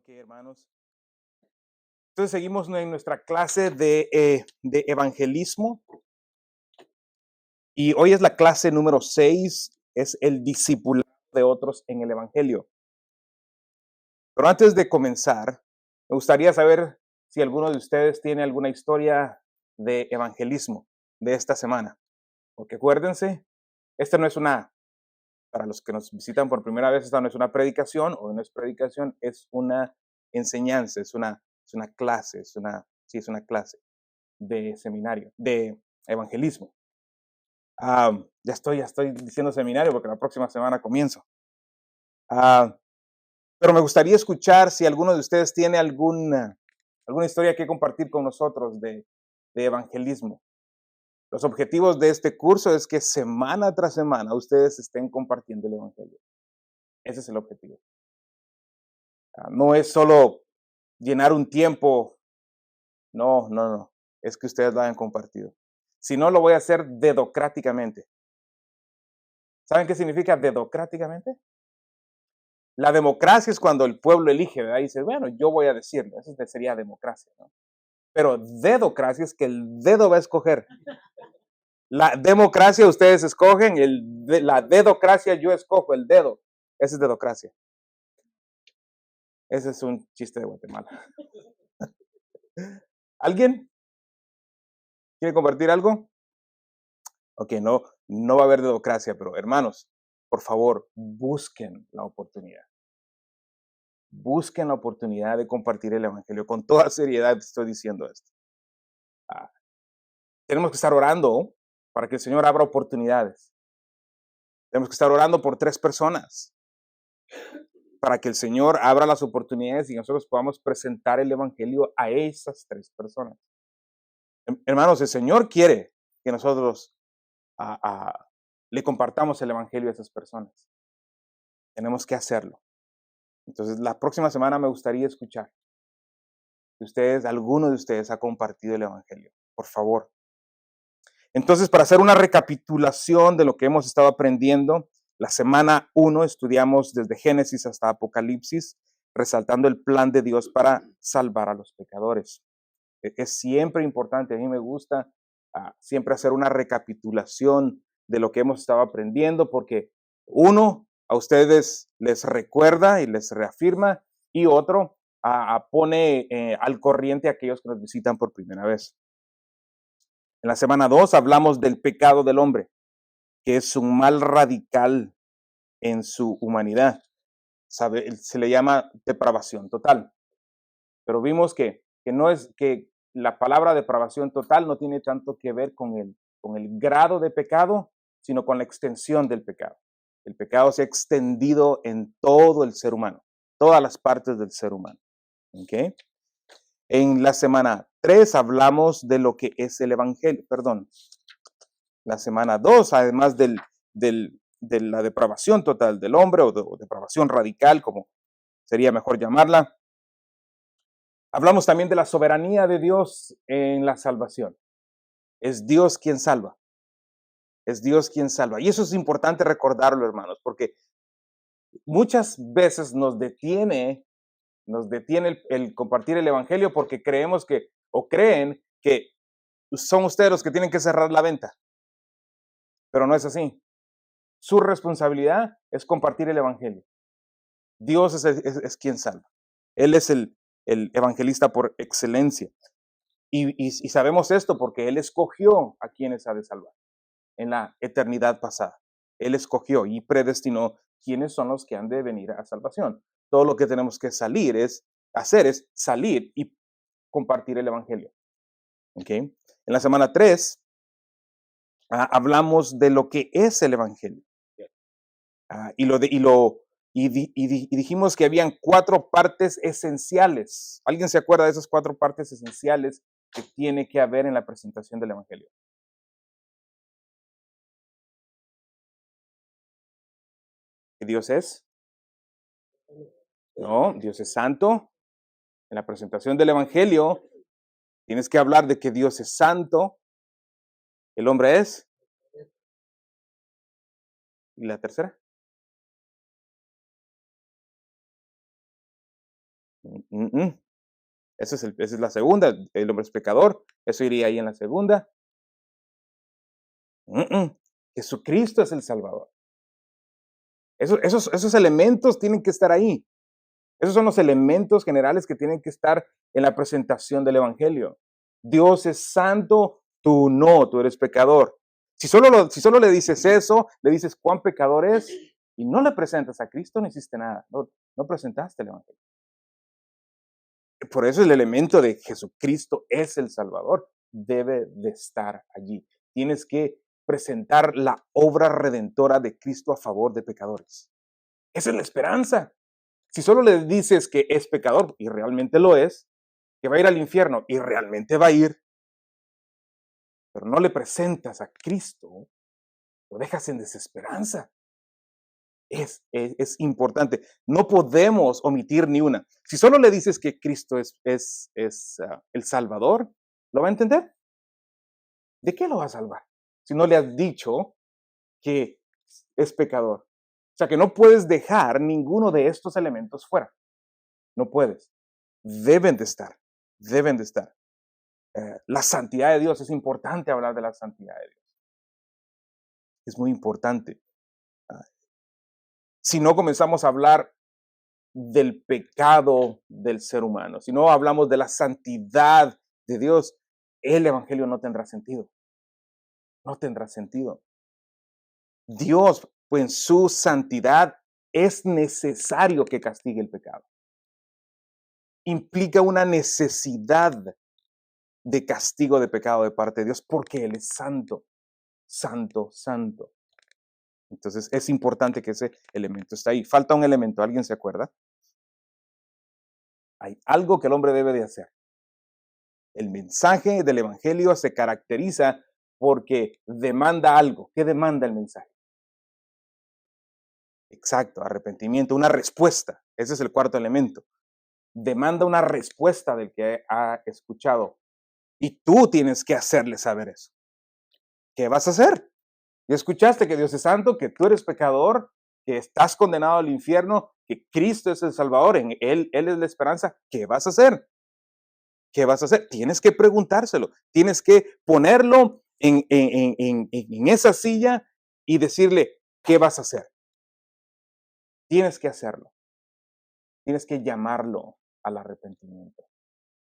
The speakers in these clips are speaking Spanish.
Ok, hermanos. Entonces seguimos en nuestra clase de evangelismo y hoy es la clase número 6, es el discipulado de otros en el evangelio. Pero antes de comenzar, me gustaría saber si alguno de ustedes tiene alguna historia de evangelismo de esta semana. Porque acuérdense, esta no es para los que nos visitan por primera vez, esta no es una predicación o no es predicación, es una enseñanza, es una clase, es una clase de seminario, de evangelismo. Ya estoy diciendo seminario porque la próxima semana comienzo. Ah, pero me gustaría escuchar si alguno de ustedes tiene alguna historia que compartir con nosotros de evangelismo. Los objetivos de este curso es que semana tras semana ustedes estén compartiendo el evangelio. Ese es el objetivo. No es solo llenar un tiempo, no, es que ustedes lo hayan compartido. Si no, lo voy a hacer dedocráticamente. ¿Saben qué significa dedocráticamente? La democracia es cuando el pueblo elige, ¿verdad? Y dice, bueno, yo voy a decirlo, eso sería democracia, ¿no? Pero dedocracia es que el dedo va a escoger. La democracia ustedes escogen, la dedocracia yo escojo el dedo. Esa es dedocracia. Ese es un chiste de Guatemala. ¿Alguien quiere compartir algo? Ok, no va a haber dedocracia, pero hermanos, por favor, busquen la oportunidad. Busquen la oportunidad de compartir el evangelio. Con toda seriedad estoy diciendo esto. Ah, Tenemos que estar orando para que el Señor abra oportunidades. Tenemos que estar orando por 3 personas para que el Señor abra las oportunidades y nosotros podamos presentar el evangelio a esas 3 personas. Hermanos, el Señor quiere que nosotros le compartamos el evangelio a esas personas. Tenemos que hacerlo. Entonces, la próxima semana me gustaría escuchar si alguno de ustedes ha compartido el evangelio. Por favor. Entonces, para hacer una recapitulación de lo que hemos estado aprendiendo, la semana 1 estudiamos desde Génesis hasta Apocalipsis, resaltando el plan de Dios para salvar a los pecadores. Es siempre importante, a mí me gusta siempre hacer una recapitulación de lo que hemos estado aprendiendo, porque uno, a ustedes les recuerda y les reafirma, y otro, pone al corriente a aquellos que nos visitan por primera vez. En la semana 2 hablamos del pecado del hombre, que es un mal radical en su humanidad. Se le llama depravación total. Pero vimos que no es que la palabra depravación total no tiene tanto que ver con el grado de pecado, sino con la extensión del pecado. El pecado se ha extendido en todo el ser humano, todas las partes del ser humano. ¿Okay? En la semana 3 hablamos de lo que es el evangelio, la semana 2, además de la depravación total del hombre o depravación radical, como sería mejor llamarla, hablamos también de la soberanía de Dios en la salvación. Es Dios quien salva. Es Dios quien salva. Y eso es importante recordarlo, hermanos, porque muchas veces nos detiene el compartir el evangelio porque creemos o creen que son ustedes los que tienen que cerrar la venta. Pero no es así. Su responsabilidad es compartir el evangelio. Dios es quien salva. Él es el evangelista por excelencia. Y sabemos esto porque Él escogió a quienes ha de salvar en la eternidad pasada. Él escogió y predestinó quiénes son los que han de venir a salvación. Todo lo que tenemos que hacer es salir y compartir el evangelio. ¿Okay? En la semana 3 hablamos de lo que es el evangelio. Y dijimos que habían 4 partes esenciales. ¿Alguien se acuerda de esas 4 partes esenciales que tiene que haber en la presentación del evangelio? ¿Que Dios es? No, Dios es santo. En la presentación del evangelio tienes que hablar de que Dios es santo. El hombre es. ¿Y la tercera? Mm, mm, mm. Esa es la segunda. El hombre es pecador. Eso iría ahí en la segunda. Mm, mm. Jesucristo es el Salvador. Esos elementos tienen que estar ahí. Esos son los elementos generales que tienen que estar en la presentación del Evangelio. Dios es santo, tú no, tú eres pecador. Si solo le dices eso, le dices cuán pecador es y no le presentas a Cristo, no hiciste nada. No presentaste el Evangelio. Por eso el elemento de Jesucristo es el Salvador. Debe de estar allí. Tienes que presentar la obra redentora de Cristo a favor de pecadores. Esa es la esperanza. Si solo le dices que es pecador, y realmente lo es, que va a ir al infierno, y realmente va a ir, pero no le presentas a Cristo, lo dejas en desesperanza. Es importante. No podemos omitir ni una. Si solo le dices que Cristo es el Salvador, ¿lo va a entender? ¿De qué lo va a salvar? Si no le has dicho que es pecador. O sea que no puedes dejar ninguno de estos elementos fuera. No puedes. Deben de estar. Deben de estar. La santidad de Dios. Es importante hablar de la santidad de Dios. Es muy importante. Ah, Si no comenzamos a hablar del pecado del ser humano, si no hablamos de la santidad de Dios, el evangelio no tendrá sentido. No tendrá sentido. Dios, pues en su santidad, es necesario que castigue el pecado. Implica una necesidad de castigo de pecado de parte de Dios porque Él es santo, santo, santo. Entonces es importante que ese elemento esté ahí. Falta un elemento, ¿alguien se acuerda? Hay algo que el hombre debe de hacer. El mensaje del evangelio se caracteriza porque demanda algo. ¿Qué demanda el mensaje? Exacto, arrepentimiento, una respuesta. Ese es el cuarto elemento. Demanda una respuesta del que ha escuchado. Y tú tienes que hacerle saber eso. ¿Qué vas a hacer? Ya escuchaste que Dios es santo, que tú eres pecador, que estás condenado al infierno, que Cristo es el Salvador, en Él es la esperanza. ¿Qué vas a hacer? ¿Qué vas a hacer? Tienes que preguntárselo, tienes que ponerlo en esa silla y decirle, ¿qué vas a hacer? Tienes que hacerlo, tienes que llamarlo al arrepentimiento.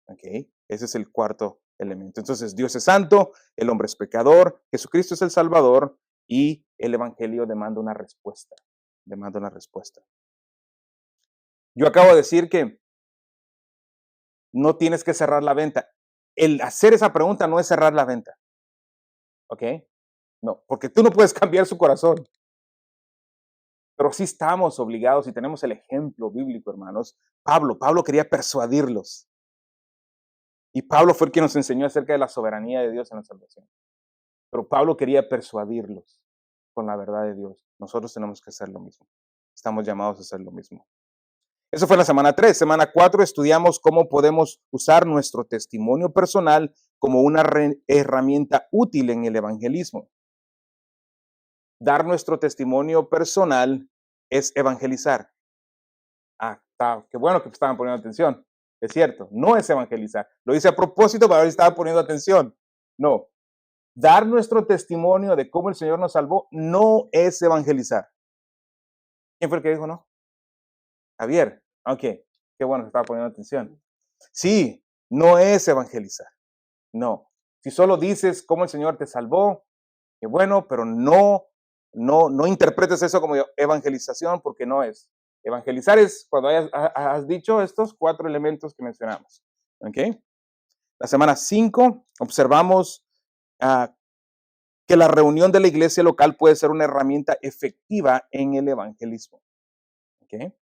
¿Ok? Ese es el cuarto elemento. Entonces, Dios es santo, el hombre es pecador, Jesucristo es el Salvador y el Evangelio demanda una respuesta. Demanda una respuesta. Yo acabo de decir que no tienes que cerrar la venta. El hacer esa pregunta no es cerrar la venta. ¿Ok? No, porque tú no puedes cambiar su corazón. Pero sí estamos obligados y tenemos el ejemplo bíblico, hermanos. Pablo quería persuadirlos. Y Pablo fue el que nos enseñó acerca de la soberanía de Dios en la salvación. Pero Pablo quería persuadirlos con la verdad de Dios. Nosotros tenemos que hacer lo mismo. Estamos llamados a hacer lo mismo. Eso fue la semana 3. Semana 4 estudiamos cómo podemos usar nuestro testimonio personal como una herramienta útil en el evangelismo. Dar nuestro testimonio personal es evangelizar. Qué bueno que estaban poniendo atención. Es cierto, no es evangelizar. Lo hice a propósito para ver si estaban poniendo atención. No, dar nuestro testimonio de cómo el Señor nos salvó no es evangelizar. ¿Quién fue el que dijo no? Javier. Ok, qué bueno que estaba poniendo atención. Sí, no es evangelizar. No. Si solo dices cómo el Señor te salvó, qué bueno, pero no interpretes eso como evangelización porque no es. Evangelizar es cuando has dicho estos 4 elementos que mencionamos. ¿Ok? La semana 5 observamos uh, que la reunión de la iglesia local puede ser una herramienta efectiva en el evangelismo. ¿Ok?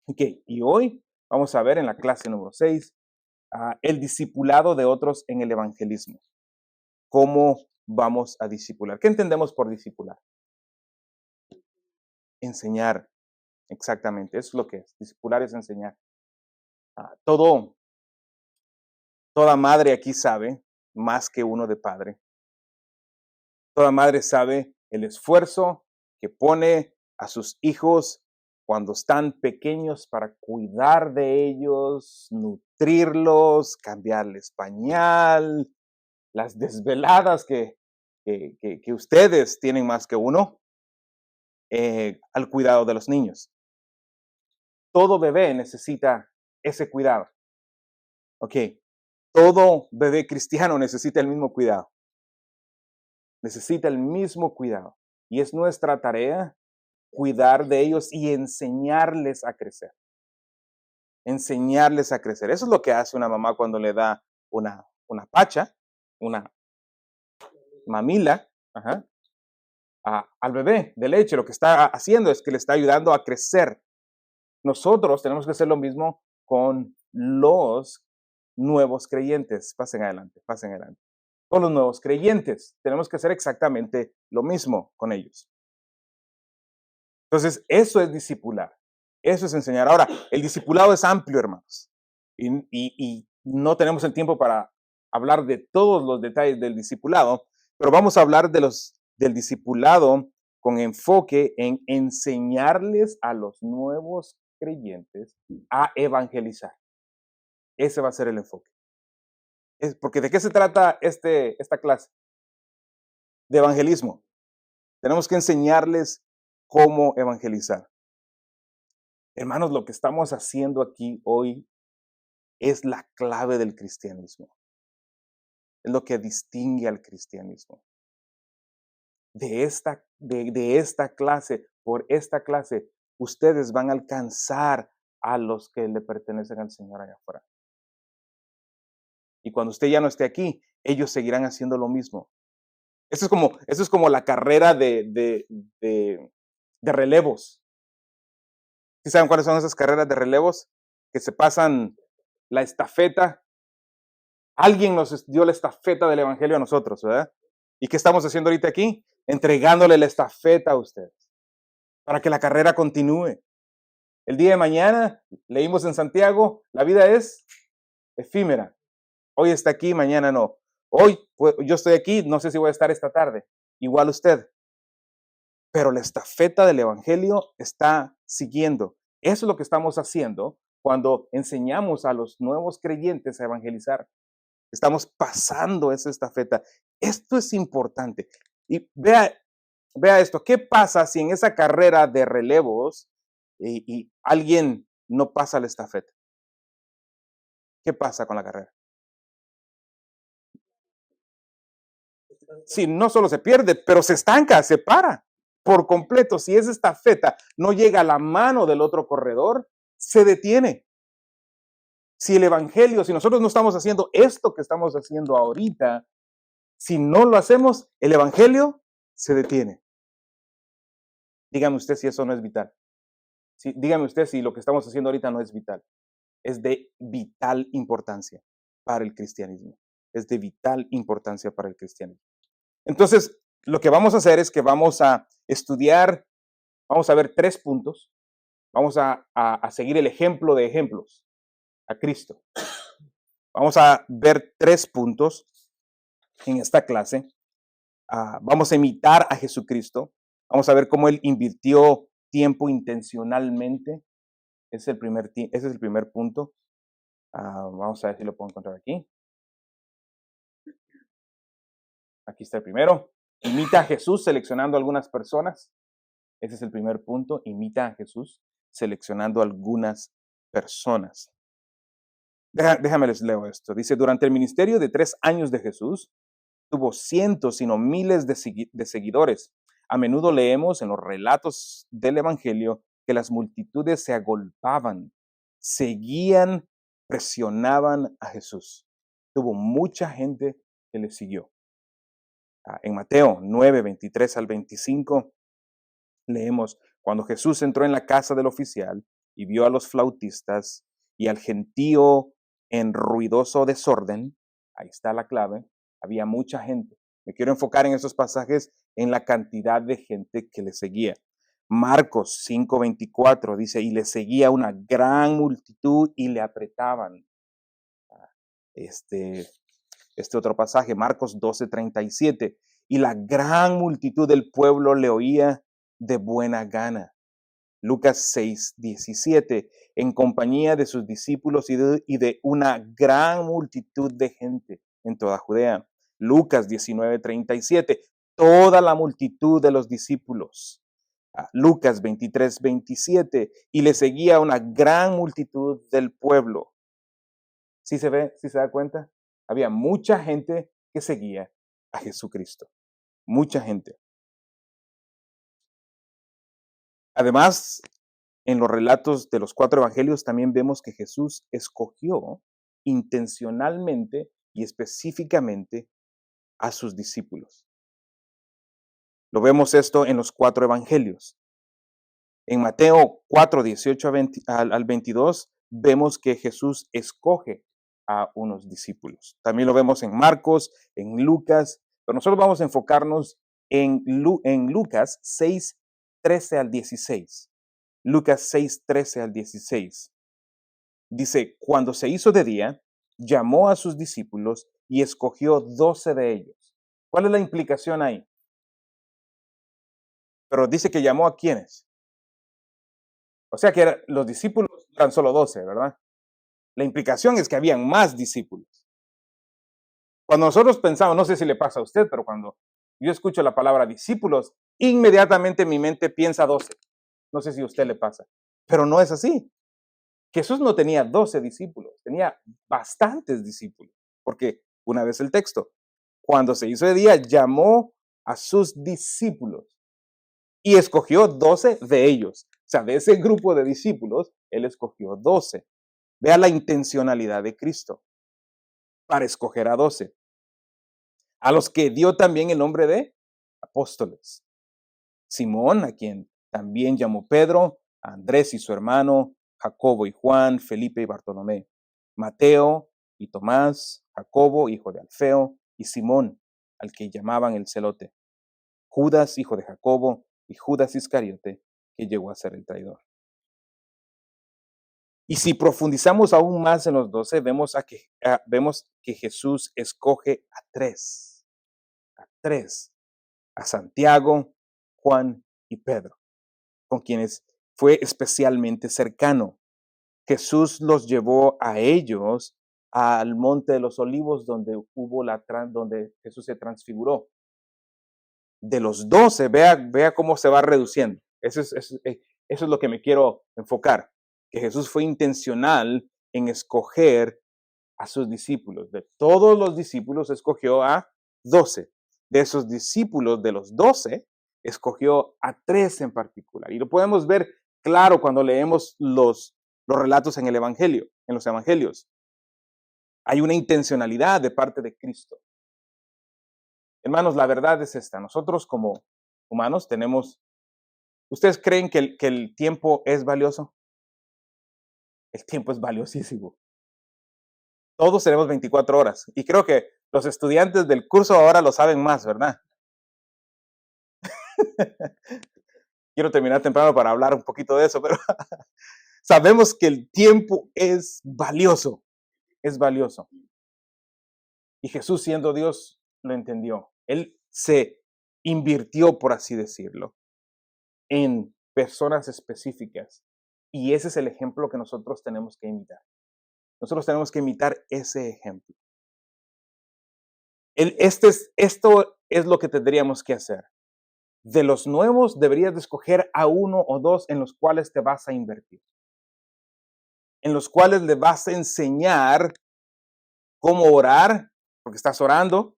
Ok, y hoy vamos a ver en la clase número 6 el discipulado de otros en el evangelismo. ¿Cómo vamos a discipular? ¿Qué entendemos por discipular? Enseñar. Exactamente, eso es lo que es. Discipular es enseñar. Ah, toda madre aquí sabe más que uno de padre. Toda madre sabe el esfuerzo que pone a sus hijos cuando están pequeños para cuidar de ellos, nutrirlos, cambiarles pañal, las desveladas que ustedes tienen más que uno, al cuidado de los niños. Todo bebé necesita ese cuidado. Ok, todo bebé cristiano necesita el mismo cuidado. Necesita el mismo cuidado. Y es nuestra tarea cuidar de ellos y enseñarles a crecer. Enseñarles a crecer. Eso es lo que hace una mamá cuando le da una pacha, una mamila, al bebé de leche. Lo que está haciendo es que le está ayudando a crecer. Nosotros tenemos que hacer lo mismo con los nuevos creyentes. Pasen adelante, pasen adelante. Con los nuevos creyentes tenemos que hacer exactamente lo mismo con ellos. Entonces, eso es discipular. Eso es enseñar. Ahora, el discipulado es amplio, hermanos. Y no tenemos el tiempo para hablar de todos los detalles del discipulado, pero vamos a hablar del discipulado con enfoque en enseñarles a los nuevos creyentes a evangelizar. Ese va a ser el enfoque. Porque ¿de qué se trata esta clase? De evangelismo. Tenemos que enseñarles cómo evangelizar. Hermanos, lo que estamos haciendo aquí hoy es la clave del cristianismo. Es lo que distingue al cristianismo. De esta clase, por esta clase, ustedes van a alcanzar a los que le pertenecen al Señor allá afuera. Y cuando usted ya no esté aquí, ellos seguirán haciendo lo mismo. Eso es como la carrera de relevos. ¿Sí saben cuáles son esas carreras de relevos? Que se pasan la estafeta. Alguien nos dio la estafeta del evangelio a nosotros, ¿verdad? ¿Y qué estamos haciendo ahorita aquí? Entregándole la estafeta a ustedes para que la carrera continúe. El día de mañana, leímos en Santiago, la vida es efímera. Hoy está aquí, mañana no. Hoy yo estoy aquí, no sé si voy a estar esta tarde. Igual usted. Pero la estafeta del evangelio está siguiendo. Eso es lo que estamos haciendo cuando enseñamos a los nuevos creyentes a evangelizar. Estamos pasando esa estafeta. Esto es importante. Y vea esto. ¿Qué pasa si en esa carrera de relevos y alguien no pasa la estafeta? ¿Qué pasa con la carrera? Sí, no solo se pierde, pero se estanca, se para por completo. Si esa estafeta no llega a la mano del otro corredor, se detiene. Si el evangelio, si nosotros no estamos haciendo esto que estamos haciendo ahorita, si no lo hacemos, el evangelio se detiene. Dígame usted si eso no es vital. Sí, dígame usted si lo que estamos haciendo ahorita no es vital. Es de vital importancia para el cristianismo. Es de vital importancia para el cristianismo. Entonces, lo que vamos a hacer es que vamos a estudiar, vamos a ver 3 puntos. Vamos a seguir el ejemplo de ejemplos, a Cristo. Vamos a ver 3 puntos en esta clase. Vamos a imitar a Jesucristo. Vamos a ver cómo Él invirtió tiempo intencionalmente. Ese es el primer punto. Vamos a ver si lo puedo encontrar aquí. Aquí está el primero. Imita a Jesús seleccionando algunas personas. Ese es el primer punto. Imita a Jesús seleccionando algunas personas. Déjame les leo esto. Dice, durante el ministerio de 3 años de Jesús, tuvo cientos, sino miles de seguidores. A menudo leemos en los relatos del Evangelio que las multitudes se agolpaban, seguían, presionaban a Jesús. Tuvo mucha gente que le siguió. En Mateo 9, 23 al 25, leemos, cuando Jesús entró en la casa del oficial y vio a los flautistas y al gentío en ruidoso desorden, ahí está la clave, había mucha gente. Me quiero enfocar en esos pasajes en la cantidad de gente que le seguía. Marcos 5:24 dice, y le seguía una gran multitud y le apretaban. Este otro pasaje, Marcos 12:37, y la gran multitud del pueblo le oía de buena gana. Lucas 6:17, en compañía de sus discípulos y de una gran multitud de gente en toda Judea. Lucas 19:37, toda la multitud de los discípulos. Lucas 23:27, y le seguía una gran multitud del pueblo. ¿Sí se ve? ¿Sí se da cuenta? Había mucha gente que seguía a Jesucristo. Mucha gente. Además, en los relatos de los 4 evangelios también vemos que Jesús escogió intencionalmente y específicamente a sus discípulos. Lo vemos esto en los 4 evangelios. En Mateo 4, 18 al 22, vemos que Jesús escoge a unos discípulos. También lo vemos en Marcos, en Lucas, pero nosotros vamos a enfocarnos en Lucas 6, 13 al 16. Lucas 6, 13 al 16. Dice, cuando se hizo de día, llamó a sus discípulos y escogió 12 de ellos. ¿Cuál es la implicación ahí? Pero dice que llamó a quiénes. O sea que los discípulos eran solo 12, ¿verdad? La implicación es que habían más discípulos. Cuando nosotros pensamos, no sé si le pasa a usted, pero cuando yo escucho la palabra discípulos, inmediatamente mi mente piensa 12. No sé si a usted le pasa, pero no es así. Jesús no tenía 12 discípulos, tenía bastantes discípulos, porque una vez el texto, cuando se hizo de día, llamó a sus discípulos y escogió 12 de ellos. O sea, de ese grupo de discípulos, él escogió 12. Vea la intencionalidad de Cristo para escoger a 12, a los que dio también el nombre de apóstoles. Simón, a quien también llamó Pedro, a Andrés y su hermano, Jacobo y Juan, Felipe y Bartolomé, Mateo y Tomás, Jacobo, hijo de Alfeo, y Simón, al que llamaban el celote, Judas, hijo de Jacobo, y Judas Iscariote, que llegó a ser el traidor. Y si profundizamos aún más en los 12, vemos que Jesús escoge a tres, a Santiago, Juan y Pedro, con quienes fue especialmente cercano. Jesús los llevó a ellos al Monte de los Olivos, donde Jesús se transfiguró. De los 12, vea cómo se va reduciendo. Eso es lo que me quiero enfocar, que Jesús fue intencional en escoger a sus discípulos. De todos los discípulos escogió a 12. De esos discípulos, de los 12, escogió a 3 en particular. Y lo podemos ver claro cuando leemos los relatos en el Evangelio, en los Evangelios. Hay una intencionalidad de parte de Cristo. Hermanos, la verdad es esta. Nosotros como humanos tenemos. ¿Ustedes creen que el tiempo es valioso? El tiempo es valiosísimo. Todos tenemos 24 horas. Y creo que los estudiantes del curso ahora lo saben más, ¿verdad? Quiero terminar temprano para hablar un poquito de eso, pero sabemos que el tiempo es valioso. Es valioso. Y Jesús, siendo Dios, lo entendió. Él se invirtió, por así decirlo, en personas específicas. Y ese es el ejemplo que nosotros tenemos que imitar. Nosotros tenemos que imitar ese ejemplo. Esto es lo que tendríamos que hacer. De los nuevos deberías de escoger a 1 o 2 en los cuales te vas a invertir. En los cuales le vas a enseñar cómo orar, porque estás orando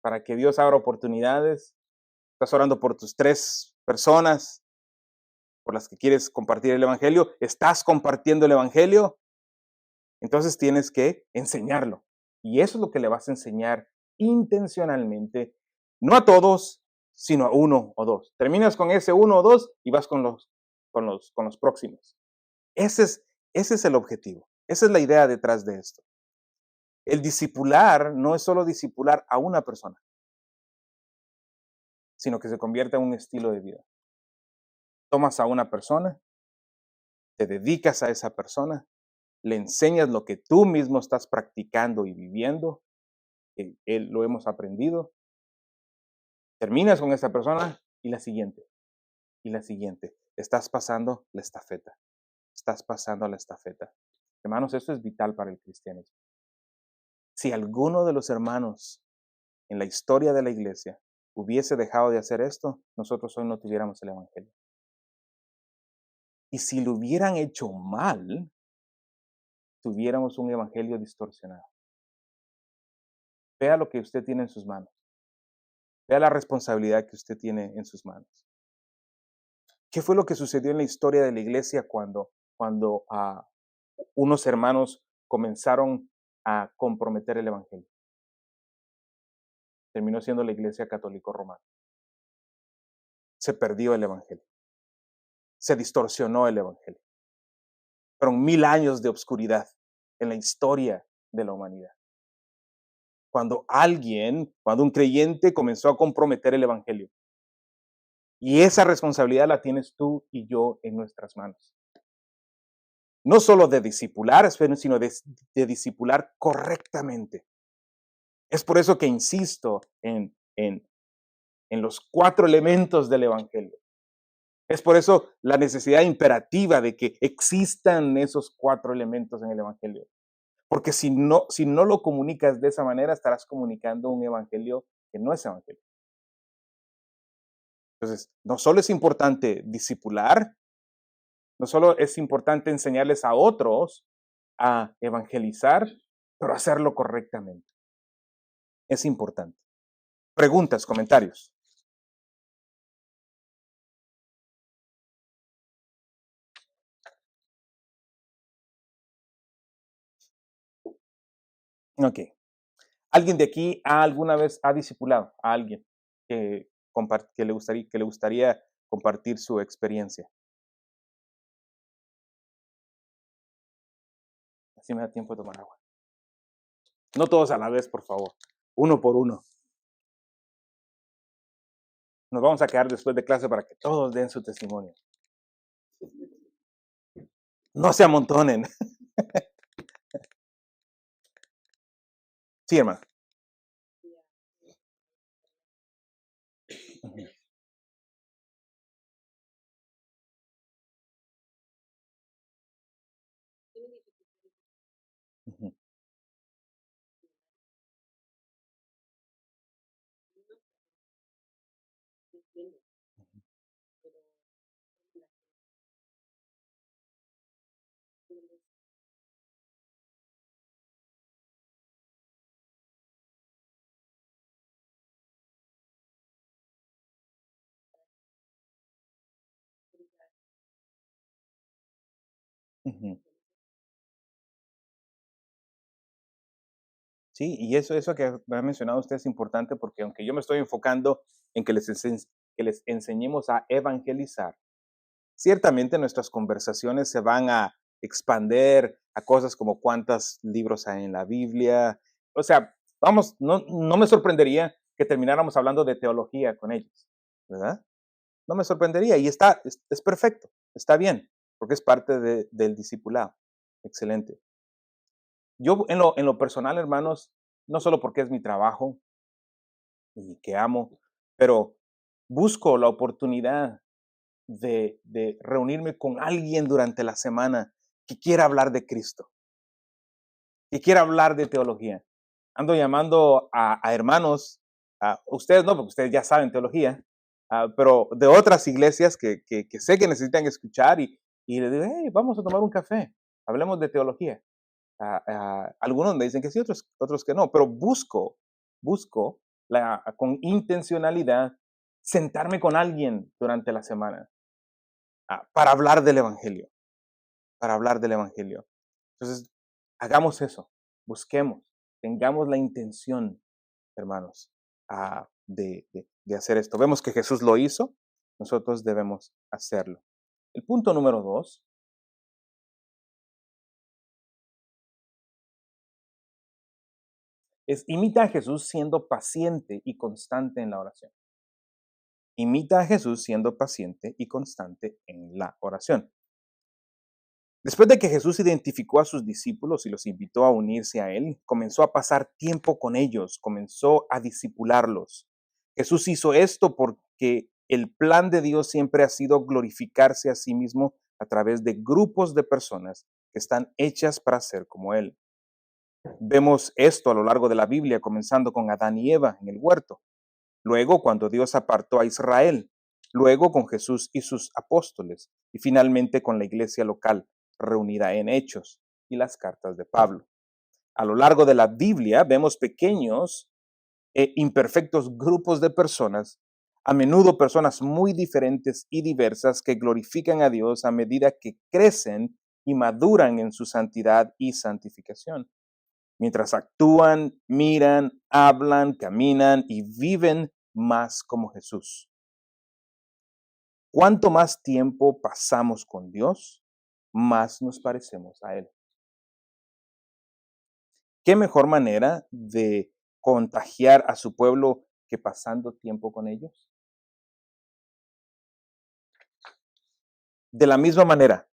para que Dios abra oportunidades. Estás orando por tus 3 personas por las que quieres compartir el evangelio. Estás compartiendo el evangelio. Entonces tienes que enseñarlo. Y eso es lo que le vas a enseñar intencionalmente, no a todos, sino a 1 o 2. Terminas con ese 1 o 2 y vas con los próximos. Ese es el objetivo. Esa es la idea detrás de esto. El discipular no es solo discipular a una persona, sino que se convierte en un estilo de vida. Tomas a una persona, te dedicas a esa persona, le enseñas lo que tú mismo estás practicando y viviendo, lo hemos aprendido, terminas con esa persona y la siguiente, y la siguiente. Estás pasando la estafeta. Estás pasando la estafeta. Hermanos, esto es vital para el cristianismo. Si alguno de los hermanos en la historia de la iglesia hubiese dejado de hacer esto, nosotros hoy no tuviéramos el evangelio. Y si lo hubieran hecho mal, tuviéramos un evangelio distorsionado. Vea lo que usted tiene en sus manos. Vea la responsabilidad que usted tiene en sus manos. ¿Qué fue lo que sucedió en la historia de la iglesia cuando unos hermanos comenzaron a comprometer el evangelio? Terminó siendo la iglesia católico romana. Se perdió el evangelio. Se distorsionó el evangelio. Fueron 1000 años de obscuridad en la historia de la humanidad. Cuando un creyente comenzó a comprometer el evangelio. Y esa responsabilidad la tienes tú y yo en nuestras manos. No solo de discipular, sino de discipular correctamente. Es por eso que insisto en los 4 elementos del evangelio. Es por eso la necesidad imperativa de que existan esos 4 elementos en el evangelio. Porque si no lo comunicas de esa manera, estarás comunicando un evangelio que no es evangelio. Entonces, no solo es importante discipular, no solo es importante enseñarles a otros a evangelizar, pero hacerlo correctamente. Es importante. Preguntas, comentarios. Ok. ¿Alguien de aquí alguna vez ha discipulado a alguien que le gustaría compartir su experiencia? Así me da tiempo de tomar agua. No todos a la vez, por favor. Uno por uno. Nos vamos a quedar después de clase para que todos den su testimonio. No se amontonen. Sí, hermano. Ujú, ujú, ujú. Sí, y eso que ha mencionado usted es importante porque aunque yo me estoy enfocando en que les enseñemos a evangelizar, ciertamente nuestras conversaciones se van a expander a cosas como cuántos libros hay en la Biblia. O sea, vamos, no me sorprendería que termináramos hablando de teología con ellos, ¿verdad? No me sorprendería y es perfecto, está bien, porque es parte del discipulado. Excelente. Yo en lo personal, hermanos, no solo porque es mi trabajo y que amo, pero busco la oportunidad de reunirme con alguien durante la semana que quiera hablar de Cristo, que quiera hablar de teología. Ando llamando a hermanos, a ustedes no, porque ustedes ya saben teología, pero de otras iglesias que sé que necesitan escuchar y les digo, hey, vamos a tomar un café, hablemos de teología. Algunos me dicen que sí, otros que no, pero busco con intencionalidad sentarme con alguien durante la semana para hablar del Evangelio, para hablar del Evangelio. Entonces, hagamos eso, busquemos, tengamos la intención, hermanos, de hacer esto. Vemos que Jesús lo hizo, nosotros debemos hacerlo. El punto número 2 es imita a Jesús siendo paciente y constante en la oración. Imita a Jesús siendo paciente y constante en la oración. Después de que Jesús identificó a sus discípulos y los invitó a unirse a él, comenzó a pasar tiempo con ellos, comenzó a discipularlos. Jesús hizo esto porque el plan de Dios siempre ha sido glorificarse a sí mismo a través de grupos de personas que están hechas para ser como Él. Vemos esto a lo largo de la Biblia, comenzando con Adán y Eva en el huerto, luego cuando Dios apartó a Israel, luego con Jesús y sus apóstoles, y finalmente con la iglesia local reunida en Hechos y las cartas de Pablo. A lo largo de la Biblia vemos pequeños e imperfectos grupos de personas, a menudo personas muy diferentes y diversas que glorifican a Dios a medida que crecen y maduran en su santidad y santificación. Mientras actúan, miran, hablan, caminan y viven más como Jesús. Cuanto más tiempo pasamos con Dios, más nos parecemos a Él. ¿Qué mejor manera de contagiar a su pueblo que pasando tiempo con ellos? De la misma manera,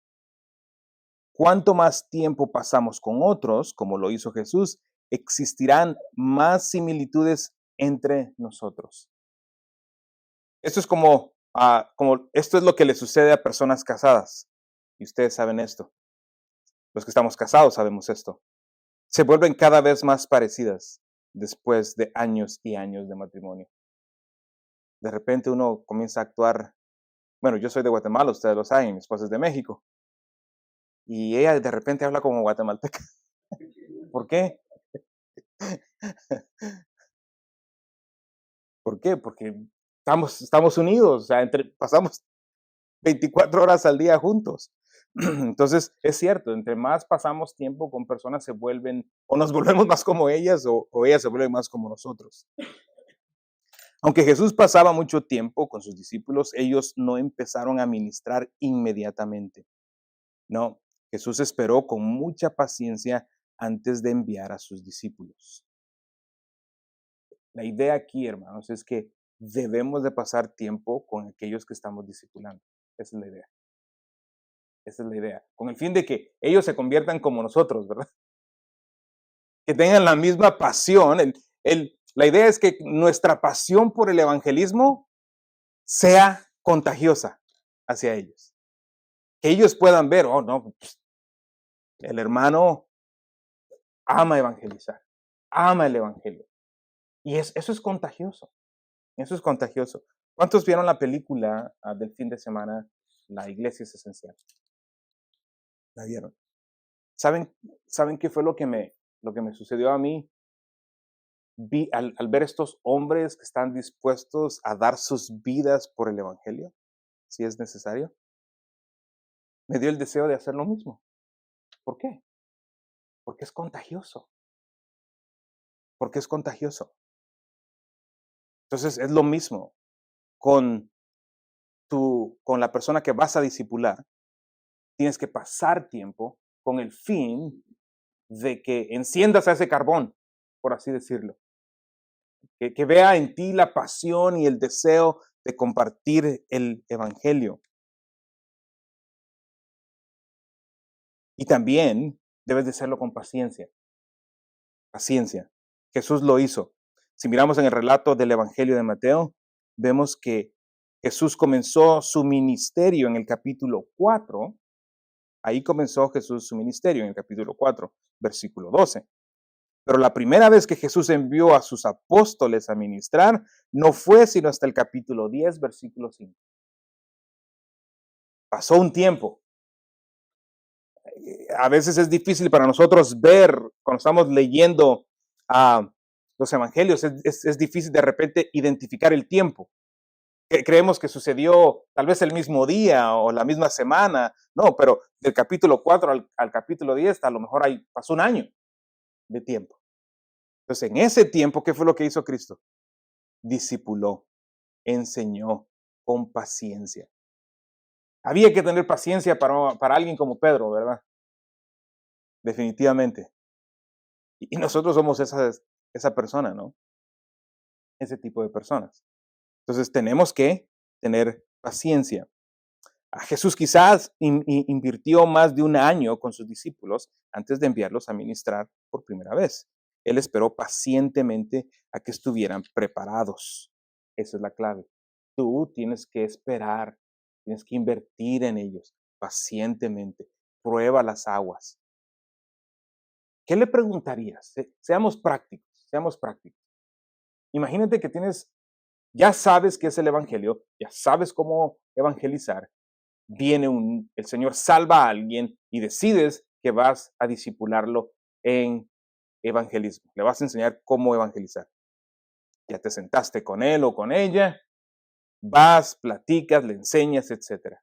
cuanto más tiempo pasamos con otros, como lo hizo Jesús, existirán más similitudes entre nosotros. Esto es esto es lo que le sucede a personas casadas. Y ustedes saben esto. Los que estamos casados sabemos esto. Se vuelven cada vez más parecidas después de años y años de matrimonio. De repente uno comienza a actuar, bueno, yo soy de Guatemala, ustedes lo saben, mi esposa es de México, y ella de repente habla como guatemalteca. ¿Por qué? ¿Por qué? Porque estamos unidos, o sea, pasamos 24 horas al día juntos. Entonces, es cierto, entre más pasamos tiempo con personas se vuelven, o nos volvemos más como ellas, o ellas se vuelven más como nosotros. Aunque Jesús pasaba mucho tiempo con sus discípulos, ellos no empezaron a ministrar inmediatamente. No, Jesús esperó con mucha paciencia antes de enviar a sus discípulos. La idea aquí, hermanos, es que debemos de pasar tiempo con aquellos que estamos discipulando. Esa es la idea. Esa es la idea. Con el fin de que ellos se conviertan como nosotros, ¿verdad? Que tengan la misma pasión. La idea es que nuestra pasión por el evangelismo sea contagiosa hacia ellos. Que ellos puedan ver, oh, no, pues, el hermano ama evangelizar, ama el evangelio. Y eso es contagioso. Eso es contagioso. ¿Cuántos vieron la película del fin de semana, La Iglesia es Esencial? ¿La vieron? ¿Saben, ¿saben qué fue lo que me sucedió a mí? Al ver estos hombres que están dispuestos a dar sus vidas por el Evangelio, si es necesario, me dio el deseo de hacer lo mismo. ¿Por qué? Porque es contagioso. Porque es contagioso. Entonces es lo mismo con con la persona que vas a discipular. Tienes que pasar tiempo con el fin de que enciendas a ese carbón, por así decirlo. Que vea en ti la pasión y el deseo de compartir el evangelio. Y también debes de hacerlo con paciencia. Paciencia. Jesús lo hizo. Si miramos en el relato del Evangelio de Mateo, vemos que Jesús comenzó su ministerio en el capítulo 4. Ahí comenzó Jesús su ministerio en el capítulo 4, versículo 12. Pero la primera vez que Jesús envió a sus apóstoles a ministrar no fue sino hasta el capítulo 10, versículo 5. Pasó un tiempo. A veces es difícil para nosotros ver, cuando estamos leyendo los evangelios, es difícil de repente identificar el tiempo. Creemos que sucedió tal vez el mismo día o la misma semana, no, pero del capítulo 4 al capítulo 10 a lo mejor pasó un año de tiempo. Entonces, en ese tiempo, ¿qué fue lo que hizo Cristo? Discipuló, enseñó con paciencia. Había que tener paciencia para alguien como Pedro, ¿verdad? Definitivamente. Y nosotros somos esa persona, ¿no? Ese tipo de personas. Entonces tenemos que tener paciencia. Jesús quizás invirtió más de un año con sus discípulos antes de enviarlos a ministrar por primera vez. Él esperó pacientemente a que estuvieran preparados. Esa es la clave. Tú tienes que esperar, tienes que invertir en ellos pacientemente. Prueba las aguas. ¿Qué le preguntarías? Seamos prácticos, seamos prácticos. Imagínate que ya sabes qué es el evangelio, ya sabes cómo evangelizar. El Señor salva a alguien y decides que vas a discipularlo en evangelismo. Le vas a enseñar cómo evangelizar. Ya te sentaste con él o con ella, vas, platicas, le enseñas, etcétera.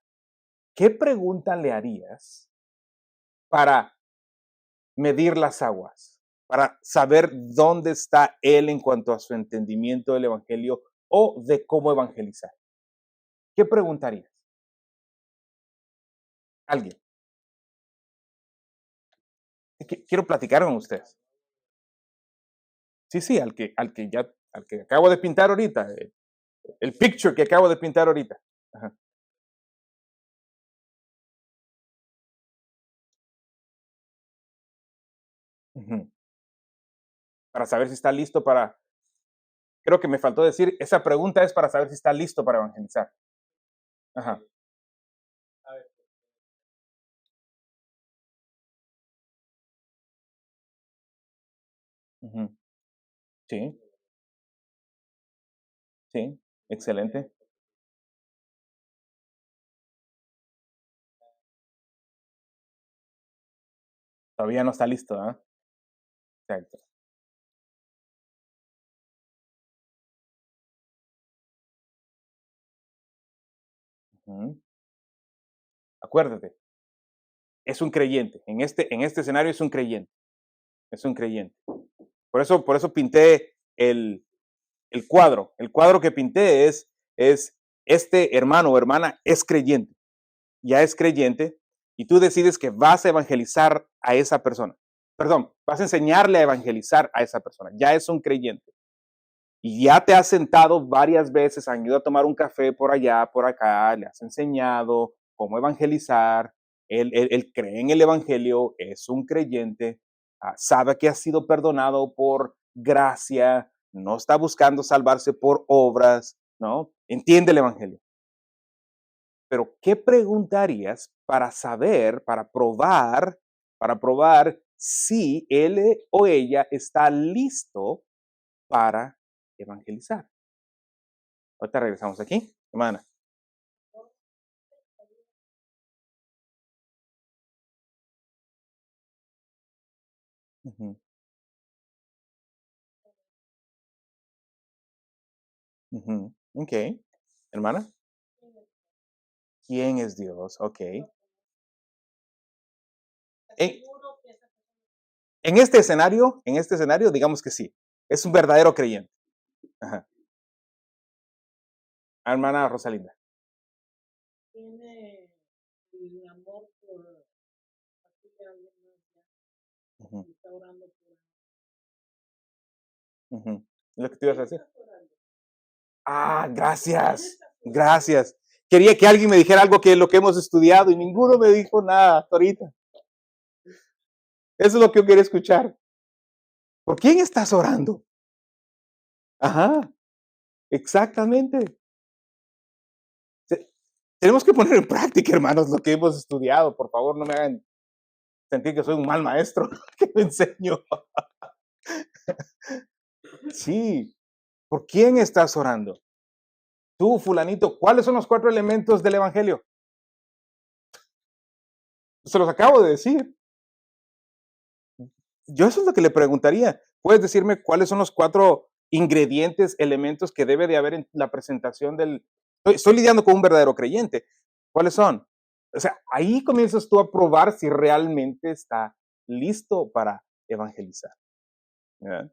¿Qué pregunta le harías para medir las aguas, para saber dónde está él en cuanto a su entendimiento del evangelio o de cómo evangelizar? ¿Qué preguntarías? Alguien. Quiero platicar con ustedes. Sí, sí, al que acabo de pintar ahorita, el picture que acabo de pintar ahorita. Ajá. Ujú. Para saber si está listo creo que me faltó decir, esa pregunta es para saber si está listo para evangelizar. Ajá. Ujú. Sí, sí, excelente. Todavía no está listo, ¿ah? Exacto. Ujú. Acuérdate, es un creyente. En este escenario es un creyente. Es un creyente. Por eso pinté el cuadro. El cuadro que pinté es este hermano o hermana es creyente. Ya es creyente y tú decides que vas a evangelizar a esa persona. Perdón, vas a enseñarle a evangelizar a esa persona. Ya es un creyente. Y ya te has sentado varias veces, han ido a tomar un café por allá, por acá, le has enseñado cómo evangelizar, él cree en el Evangelio, es un creyente, sabe que ha sido perdonado por gracia, no está buscando salvarse por obras, ¿no? Entiende el Evangelio. Pero, ¿qué preguntarías para saber, para probar si él o ella está listo para evangelizar? Ahorita regresamos aquí, hermana. Ujú, ujú, ok. Hermana, ¿quién es Dios? Ok. En, en este escenario, digamos que sí. Es un verdadero creyente. Ajá. Hermana Rosalinda. Ujú, ujú. ¿Es lo que te ibas a decir? Gracias. Gracias. Quería que alguien me dijera algo que lo que hemos estudiado y ninguno me dijo nada hasta ahorita. Eso es lo que yo quería escuchar. ¿Por quién estás orando? Ajá, exactamente. Te- Tenemos que poner en práctica, hermanos, lo que hemos estudiado. Por favor, no me hagan sentir que soy un mal maestro que me enseño. Sí, ¿por quién estás orando? Tú, fulanito, ¿cuáles son los 4 elementos del Evangelio? Se los acabo de decir. Yo eso es lo que le preguntaría. ¿Puedes decirme cuáles son los 4 ingredientes, elementos que debe de haber en la presentación del... Estoy lidiando con un verdadero creyente. ¿Cuáles son? O sea, ahí comienzas tú a probar si realmente está listo para evangelizar. ¿Verdad?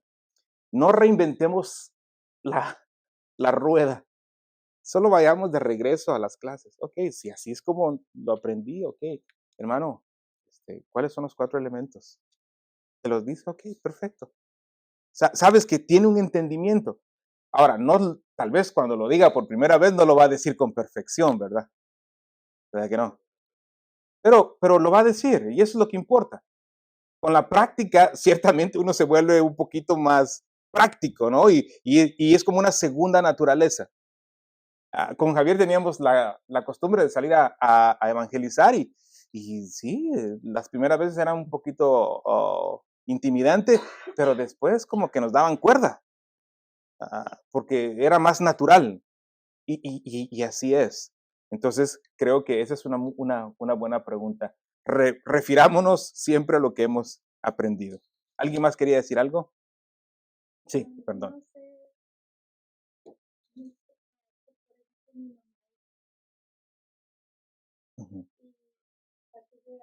No reinventemos la, la rueda. Solo vayamos de regreso a las clases. Ok, si así es como lo aprendí, ok. Hermano, ¿cuáles son los 4 elementos? ¿Te los dice? Ok, perfecto. Sabes que tiene un entendimiento. Ahora, no, tal vez cuando lo diga por primera vez no lo va a decir con perfección, ¿verdad? ¿Verdad que no? Pero lo va a decir y eso es lo que importa. Con la práctica, ciertamente uno se vuelve un poquito más práctico, ¿no? Y es como una segunda naturaleza. Con Javier teníamos la costumbre de salir a evangelizar y sí, las primeras veces eran un poquito intimidante, pero después como que nos daban cuerda, porque era más natural y así es. Entonces creo que esa es una buena pregunta. Refirámonos siempre a lo que hemos aprendido. ¿Alguien más quería decir algo? Sí, perdón. No sé, por ejemplo, mi mamá Ujú, y parte de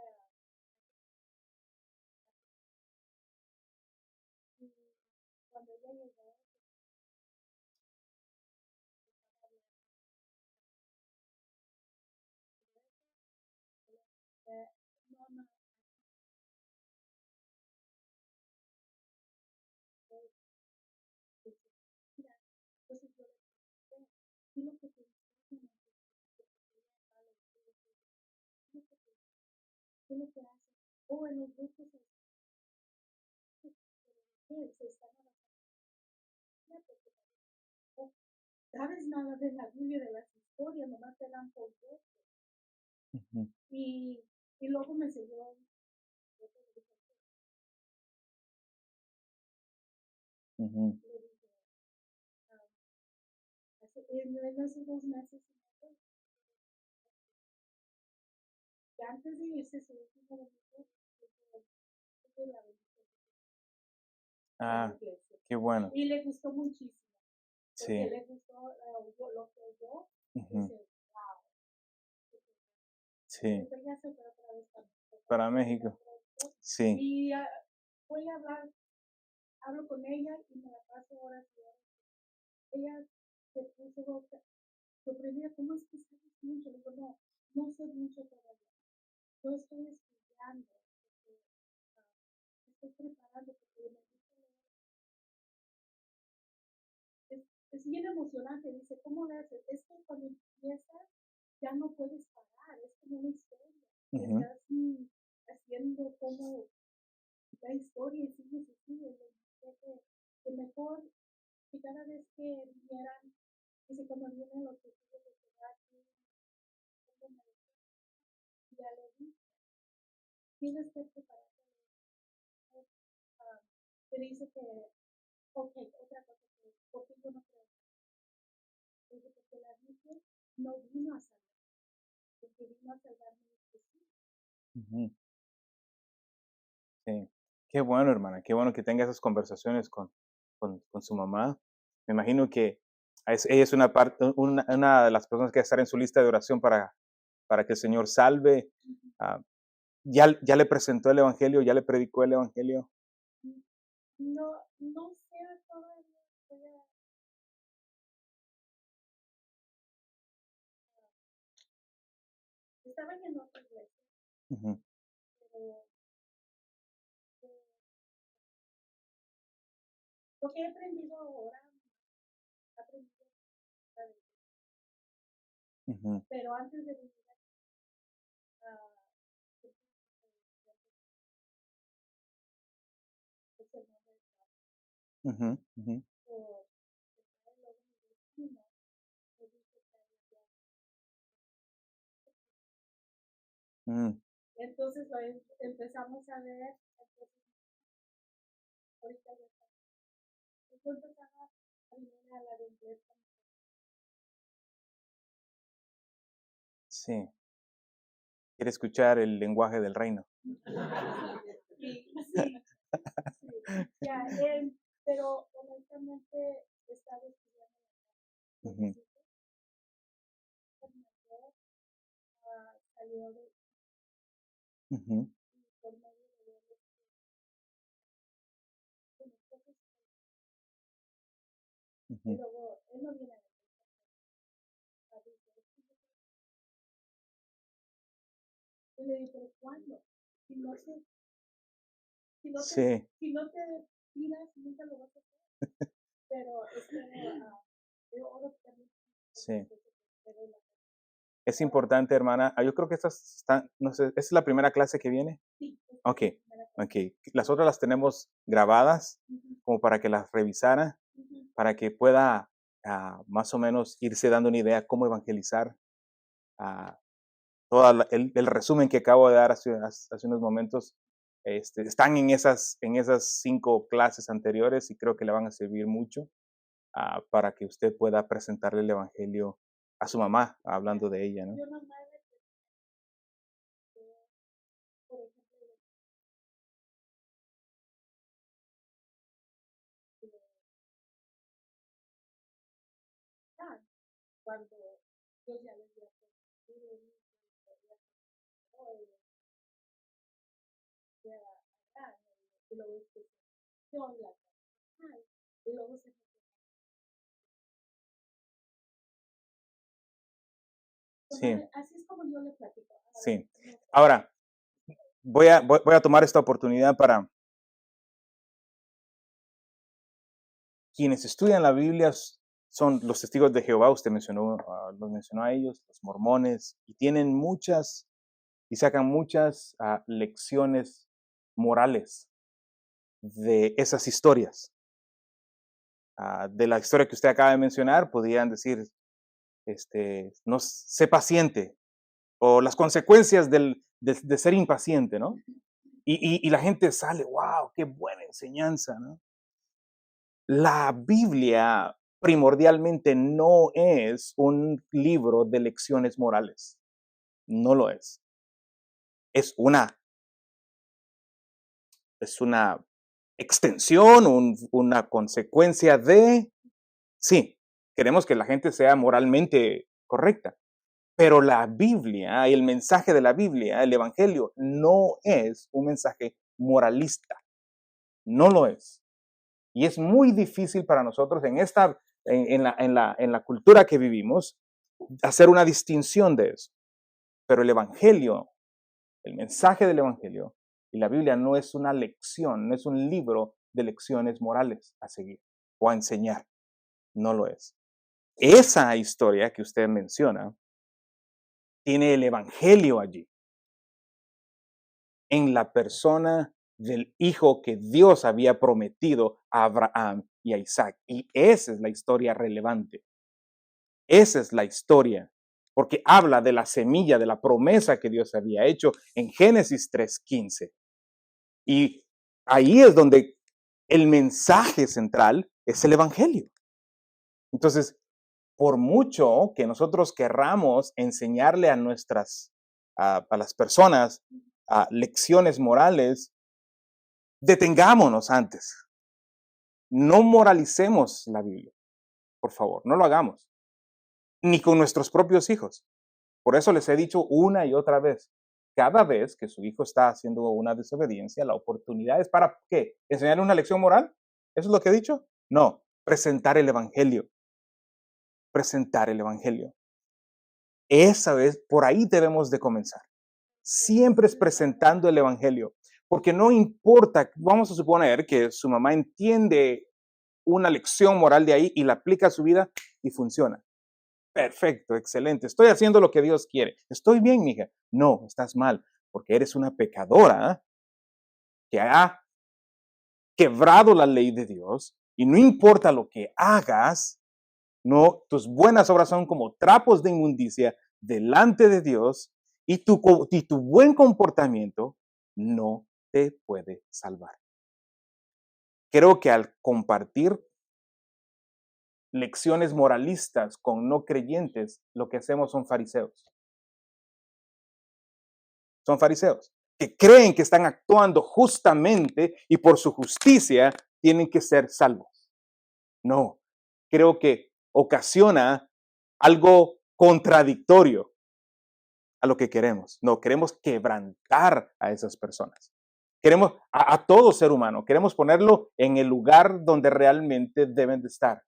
y cuando ella llegó, mamá, mira, entonces yo le pregunté, ¿qué es lo que te dicen? ¿Qué es lo que hacen? O en los grupos se están avanzando, porque sabes nada de la Biblia, de las historias, nomás te dan por gusto. ujú, Y, y luego me enseñó, ujú. le dije, ah, hace 2 meses y medio, que antes de irse su último domingo, tuve la bendición de la Ah, iglesia. qué bueno. Y le gustó muchísimo, porque Sí. le gustó lo que oyó. Ujú, Dice, wow. sí. Después ya se fue otra vez Para para México. Sí. y voy a hablar, hablo con ella y me la paso horas y horas. Ella se puso sorprendida, ¿cómo es que sabes mucho? Le digo, no, no sé mucho todavía. Yo estoy estudiando, porque, estoy preparando, porque me gusta leer. Es bien emocionante, dice, ¿cómo le haces? Es que cuando empiezas ya no puedes parar, es como una historia. Ujú, Estás haciendo como la historia y sigue y sigue. Que mejor que cada vez que vinieran, dice, cuando vienen los testigos de Jehová, ya le dije, tienes que prepararte. Te dice que, ok, otra cosa que, porque yo no creo, dice, porque la Biblia no vino a salvar, porque vino a salvarme de Jesús. ujú, sí. Qué bueno, hermana. Qué bueno que tenga esas conversaciones con su mamá. Me imagino que ella es una de las personas que va a estar en su lista de oración para que el Señor salve. Ah, ¿Ya le presentó el Evangelio? ¿Ya le predicó el Evangelio? No, no sé todavía, estaban en otra iglesia, Ujú, pero lo que he aprendido ahora, he aprendido, ujú, pero antes de venir a es el nombre de Dios, ujú, ujú, por luego mi vecino me dice que había. mm, Entonces empezamos a ver, entonces ahorita ya está. Entonces empezaba a venir a la de inglés. sí. Quiere escuchar el lenguaje del reino. Sí, sí, sí. Ya, pero honestamente he estado estudiando los Ujú, visitas, salió de ujú, y por medio de verlos, entonces, y ujú. luego él no viene a la y le digo, ¿pero cuándo? Si no te, si no te, Sí, si no te tiras, nunca lo vas a hacer. Pero es que yo oro también, sí. pero Es importante, hermana. Yo creo que estas están, no sé, ¿esta es la primera clase que viene? sí, Ok, ok. Las otras las tenemos grabadas como para que las revisara, para que pueda más o menos irse dando una idea cómo evangelizar. El resumen que acabo de dar hace unos momentos están en esas 5 clases anteriores y creo que le van a servir mucho para que usted pueda presentarle el evangelio a su mamá, hablando de ella, ¿no? Yo nomás le pregunté, por ejemplo, ah, cuando yo ya les había prometido y luego la y luego se Sí, así es como yo le platico. sí. Ahora, voy a tomar esta oportunidad para quienes estudian la Biblia, son los testigos de Jehová, usted los mencionó a ellos, los mormones, y tienen y sacan muchas lecciones morales de esas historias. De la historia que usted acaba de mencionar, podrían decir, no sé paciente, o las consecuencias de ser impaciente, ¿no? Y la gente sale, wow, qué buena enseñanza, ¿no? La Biblia primordialmente no es un libro de lecciones morales, no lo es. Es una extensión, una consecuencia sí, queremos que la gente sea moralmente correcta, pero la Biblia, el mensaje de la Biblia, el Evangelio, no es un mensaje moralista, no lo es. Y es muy difícil para nosotros en la cultura que vivimos hacer una distinción de eso. Pero el Evangelio, el mensaje del Evangelio y la Biblia no es una lección, no es un libro de lecciones morales a seguir o a enseñar. No lo es. Esa historia que usted menciona tiene el Evangelio allí, en la persona del hijo que Dios había prometido a Abraham y a Isaac. Y esa es la historia relevante. Esa es la historia, porque habla de la semilla, de la promesa que Dios había hecho en Génesis 3:15. Y ahí es donde el mensaje central es el Evangelio. Entonces, por mucho que nosotros querramos enseñarle a las personas lecciones morales, detengámonos antes. No moralicemos la Biblia, por favor, no lo hagamos, ni con nuestros propios hijos. Por eso les he dicho una y otra vez, cada vez que su hijo está haciendo una desobediencia, la oportunidad es para ¿qué? ¿Enseñarle una lección moral? ¿Eso es lo que he dicho? No, presentar el Evangelio. Presentar el Evangelio. Esa vez, por ahí debemos de comenzar. Siempre es presentando el Evangelio, porque no importa, vamos a suponer que su mamá entiende una lección moral de ahí y la aplica a su vida y funciona. Perfecto, excelente. Estoy haciendo lo que Dios quiere. Estoy bien, mija. No, estás mal, porque eres una pecadora que ha quebrado la ley de Dios y no importa lo que hagas, no, tus buenas obras son como trapos de inmundicia delante de Dios y tu buen comportamiento no te puede salvar. Creo que al compartir lecciones moralistas con no creyentes, lo que hacemos son fariseos. Son fariseos que creen que están actuando justamente y por su justicia tienen que ser salvos. No, creo que ocasiona algo contradictorio a lo que queremos. No, queremos quebrantar a esas personas. Queremos a todo ser humano, queremos ponerlo en el lugar donde realmente deben de estar,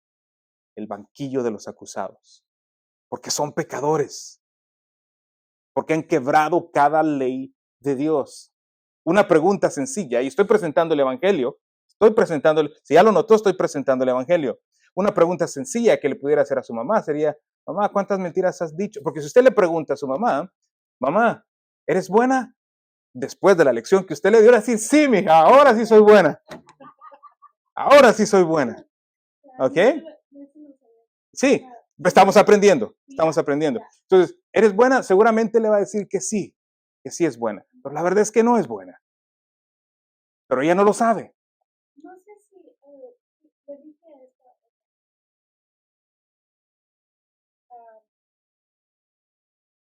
el banquillo de los acusados, porque son pecadores, porque han quebrado cada ley de Dios. Una pregunta sencilla, y estoy presentando el Evangelio, si ya lo notó, estoy presentando el Evangelio. Una pregunta sencilla que le pudiera hacer a su mamá sería, mamá, ¿cuántas mentiras has dicho? Porque si usted le pregunta a su mamá, mamá, ¿eres buena? Después de la lección que usted le dio, ahora sí, sí, mija, ahora sí soy buena. Ahora sí soy buena. ¿Ok? Sí, ah, estamos aprendiendo, estamos ya, aprendiendo. ya. Entonces, ¿eres buena? Seguramente le va a decir que sí es buena. Pero la verdad es que no es buena. Pero ella no lo sabe. No sé si le dije esto, ah,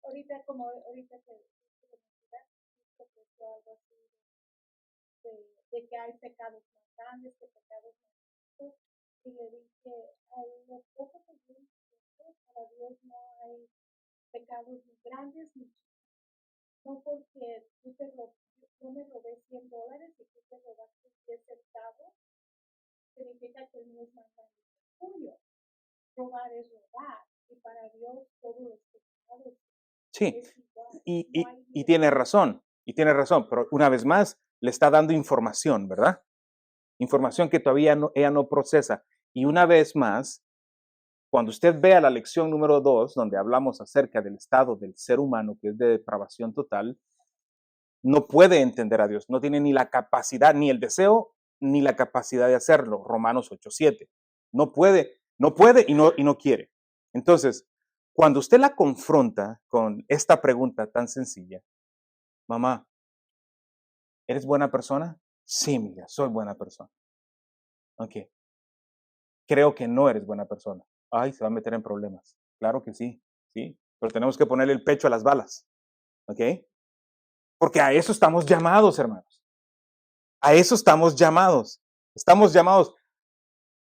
ahorita como ahorita que mencionas, justo que fue algo así de que hay pecados más grandes, que pecados más chicos, y le dije, a lo poco que yo entiendo, para Dios no hay pecados ni grandes ni chicos. No porque yo me robé $100 y tú te robaste 10 centavos, significa que el mío es más grande que el tuyo. Robar es robar, y para Dios todos los pecados Sí, es igual, y, no y, hay y tiene diferencia. razón, pero una vez más le está dando información, ¿verdad? Información que todavía no, ella no procesa. Y una vez más, cuando usted vea la lección número 2, donde hablamos acerca del estado del ser humano, que es de depravación total, no puede entender a Dios, no tiene ni la capacidad, ni el deseo, ni la capacidad de hacerlo. Romanos 8:7. No puede y no quiere. Entonces, cuando usted la confronta con esta pregunta tan sencilla, mamá, ¿eres buena persona? Sí, mija, soy buena persona. Ok, creo que no eres buena persona. Ay, se va a meter en problemas. Claro que sí, sí, pero tenemos que ponerle el pecho a las balas. ¿Ok? Porque a eso estamos llamados, hermanos. A eso estamos llamados. Estamos llamados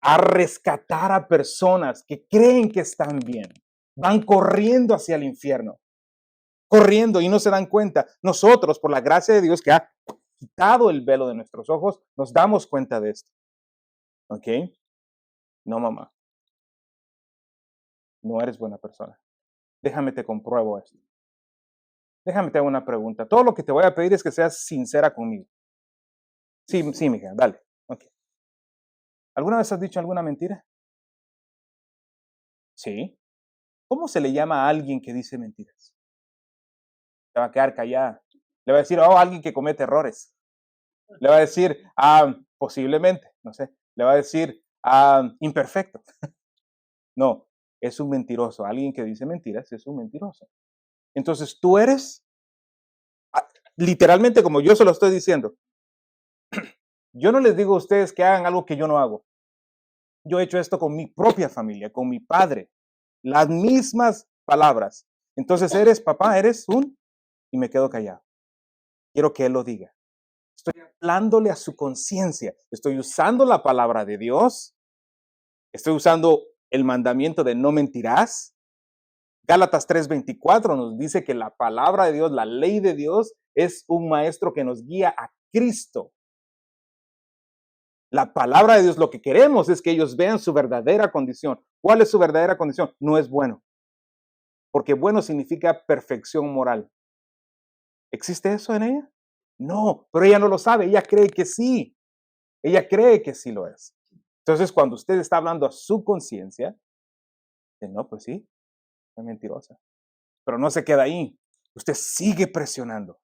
a rescatar a personas que creen que están bien. Van corriendo hacia el infierno, corriendo y no se dan cuenta. Nosotros, por la gracia de Dios que ha quitado el velo de nuestros ojos, nos damos cuenta de esto. ¿Ok? No, mamá, no eres buena persona. Déjame te compruebo esto. Déjame te hago una pregunta. Todo lo que te voy a pedir es que seas sincera conmigo. Sí, sí, mija, dale. Ok. ¿Alguna vez has dicho alguna mentira? Sí. ¿Cómo se le llama a alguien que dice mentiras? Se va a quedar callada. Le va a decir, oh, alguien que comete errores. Le va a decir, posiblemente, no sé. Le va a decir, imperfecto. No, es un mentiroso. Alguien que dice mentiras es un mentiroso. Entonces tú eres, literalmente como yo se lo estoy diciendo, yo no les digo a ustedes que hagan algo que yo no hago. Yo he hecho esto con mi propia familia, con mi padre. Las mismas palabras. Entonces eres, papá, eres un, y me quedo callado. Quiero que él lo diga. Estoy hablándole a su conciencia. Estoy usando la palabra de Dios. Estoy usando el mandamiento de no mentirás. Gálatas 3:24 nos dice que la palabra de Dios, la ley de Dios, es un maestro que nos guía a Cristo. La palabra de Dios, lo que queremos es que ellos vean su verdadera condición. ¿Cuál es su verdadera condición? No es bueno, porque bueno significa perfección moral. ¿Existe eso en ella? No, pero ella no lo sabe, ella cree que sí. Ella cree que sí lo es. Entonces, cuando usted está hablando a su conciencia, dice, no, pues sí, es mentirosa. Pero no se queda ahí. Usted sigue presionando,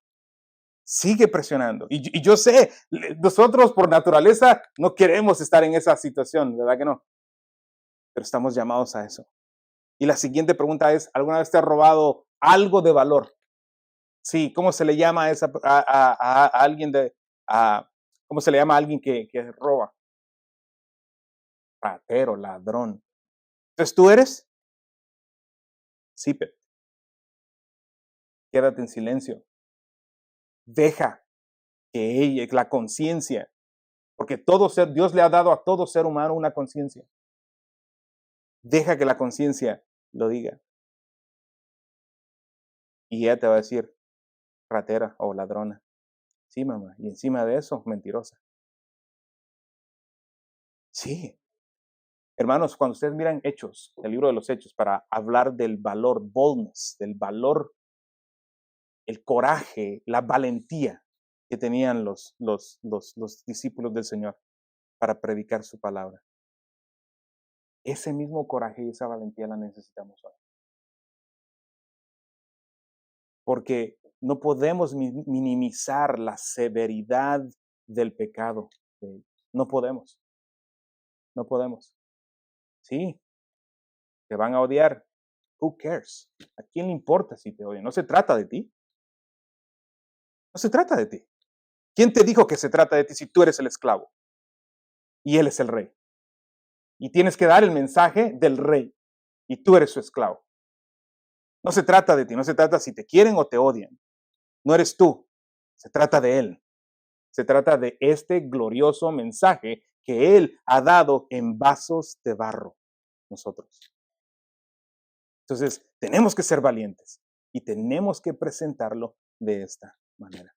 sigue presionando. Y yo sé, nosotros por naturaleza no queremos estar en esa situación, ¿verdad que no? Pero estamos llamados a eso. Y la siguiente pregunta es, ¿alguna vez te has robado algo de valor? Sí, ¿cómo se le llama a, esa, a alguien cómo se le llama a alguien que roba? Ratero, ladrón. Entonces tú eres, sí, pero quédate en silencio. Deja que ella, la conciencia, porque Dios le ha dado a todo ser humano una conciencia. Deja que la conciencia lo diga. Y ella te va a decir, ratera o ladrona. Sí, mamá. Y encima de eso, mentirosa. Sí. Hermanos, cuando ustedes miran Hechos, el libro de los Hechos, para hablar del valor, boldness, del valor, el coraje, la valentía que tenían los discípulos del Señor para predicar su palabra. Ese mismo coraje y esa valentía la necesitamos hoy. Porque no podemos minimizar la severidad del pecado. No podemos, no podemos. Sí, te van a odiar. Who cares? ¿A quién le importa si te odian? No se trata de ti. No se trata de ti. ¿Quién te dijo que se trata de ti si tú eres el esclavo y él es el rey? Y tienes que dar el mensaje del rey y tú eres su esclavo. No se trata de ti, no se trata si te quieren o te odian. No eres tú, se trata de él. Se trata de este glorioso mensaje que él ha dado en vasos de barro, nosotros. Entonces, tenemos que ser valientes y tenemos que presentarlo de esta manera.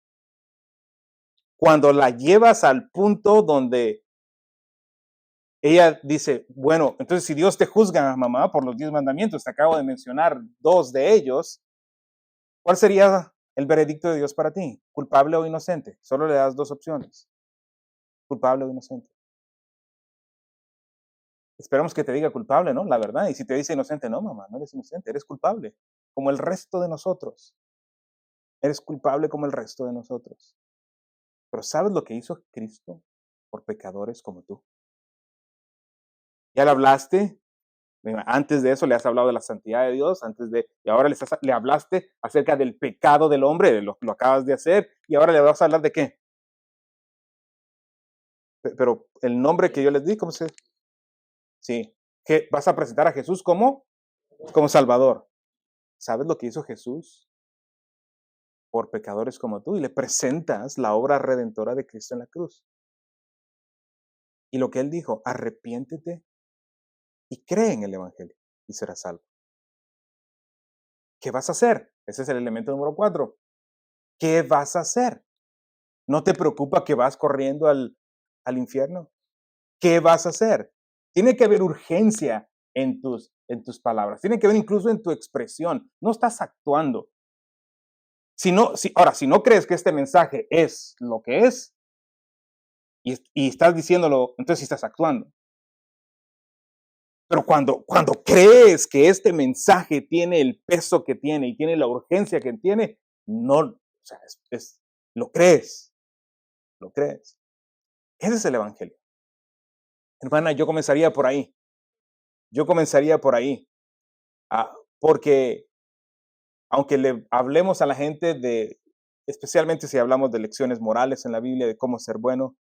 Cuando la llevas al punto donde ella dice, bueno, entonces si Dios te juzga, mamá, por los 10 mandamientos, te acabo de mencionar 2 de ellos, ¿cuál sería el veredicto de Dios para ti? ¿Culpable o inocente? Solo le das 2 opciones. Culpable o inocente. Esperamos que te diga culpable, ¿no? La verdad. Y si te dice inocente, no, mamá, no eres inocente, eres culpable, como el resto de nosotros. Eres culpable como el resto de nosotros. Pero ¿sabes lo que hizo Cristo por pecadores como tú? ¿Ya le hablaste? Antes de eso le has hablado de la santidad de Dios, y ahora le hablaste acerca del pecado del hombre, de lo acabas de hacer, y ahora le vas a hablar de qué. Pero el nombre que yo les di, ¿cómo se? Sí, que vas a presentar a Jesús como Salvador. ¿Sabes lo que hizo Jesús por pecadores como tú? Y le presentas la obra redentora de Cristo en la cruz. Y lo que él dijo, arrepiéntete y cree en el Evangelio y serás salvo. ¿Qué vas a hacer? Ese es el elemento número 4. ¿Qué vas a hacer? ¿No te preocupa que vas corriendo al infierno? ¿Qué vas a hacer? Tiene que haber urgencia en tus palabras. Tiene que haber incluso en tu expresión. No estás actuando. Ahora, si no crees que este mensaje es lo que es y estás diciéndolo, entonces sí estás actuando. Pero cuando crees que este mensaje tiene el peso que tiene y tiene la urgencia que tiene, no, o sea, lo crees, lo crees. Ese es el evangelio. Hermana, yo comenzaría por ahí. Yo comenzaría por ahí. Porque aunque le hablemos a la gente especialmente si hablamos de lecciones morales en la Biblia, de cómo ser bueno,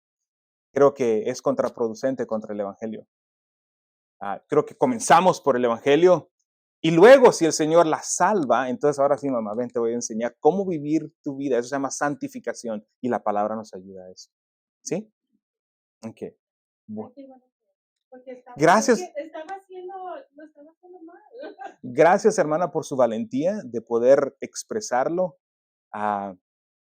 creo que es contraproducente contra el evangelio. Creo que comenzamos por el evangelio y luego si el Señor la salva, entonces ahora sí, mamá, ven, te voy a enseñar cómo vivir tu vida. Eso se llama santificación y la palabra nos ayuda a eso. ¿Sí? Ok. Bueno. Gracias. Lo estaba haciendo mal. Gracias, hermana, por su valentía de poder expresarlo.